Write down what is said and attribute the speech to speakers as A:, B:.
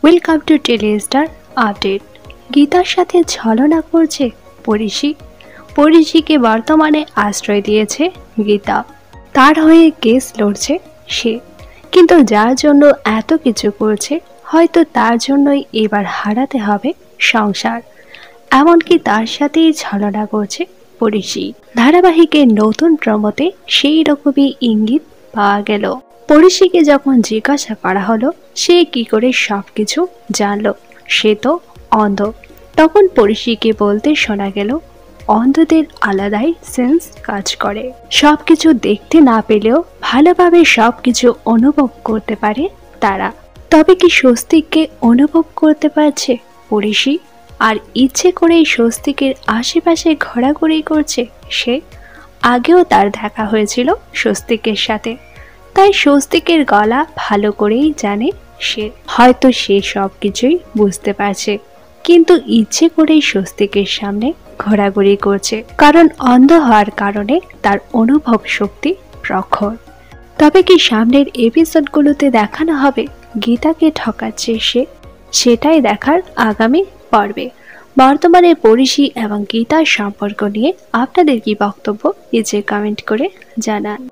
A: Welcome to Telestar update. গীতার সাথে ছলনা করছে পরিশি। পরিশিকে বর্তমানে আশ্রয় দিয়েছে গীতা। তার হয়ে কেস লড়ছে সে, কিন্তু যার জন্য এত কিছু করছে হয়তো তার জন্যই এবার হারাতে হবে সংসার। এমনকি তার সাথেই ছলনা করছে পরিশি। ধারাবাহিকের নতুন প্রমোতে সেই রকমই ইঙ্গিত পাওয়া গেল। পরিশিকে যখন জিজ্ঞাসা করা হলো সে কি করে সবকিছু জানলো, সে তো অন্ধ। তখন পরিশিকে বলতে শোনা গেল অন্ধদের আলাদাই সেন্স কাজ করে, সবকিছু দেখতে না পেলেও ভালোভাবে সবকিছু অনুভব করতে পারে তারা। তবে কি স্বস্তিককে অনুভব করতে পারছে পরিশি? আর ইচ্ছে করেই স্বস্তিকের আশেপাশে ঘোরাঘুরি করছে সে। আগেও তার দেখা হয়েছিল স্বস্তিকের সাথে, তাই স্বস্তিকের গলা ভালো করেই জানে সে। হয়তো সে সব কিছুই বুঝতে পারছে, কিন্তু ইচ্ছে করেই স্বস্তিকের সামনে ঘোরাঘুরি করছে, কারণ অন্ধ হওয়ার কারণে তার অনুভব শক্তি প্রখর। তবে কি সামনের এপিসোডগুলোতে দেখানো হবে গীতাকে ঠকাচ্ছে সে? সেটাই দেখার আগামী পর্বে। বর্তমানে পরিশি এবং গীতার সম্পর্ক নিয়ে আপনাদের কি বক্তব্য নিচে কমেন্ট করে জানান।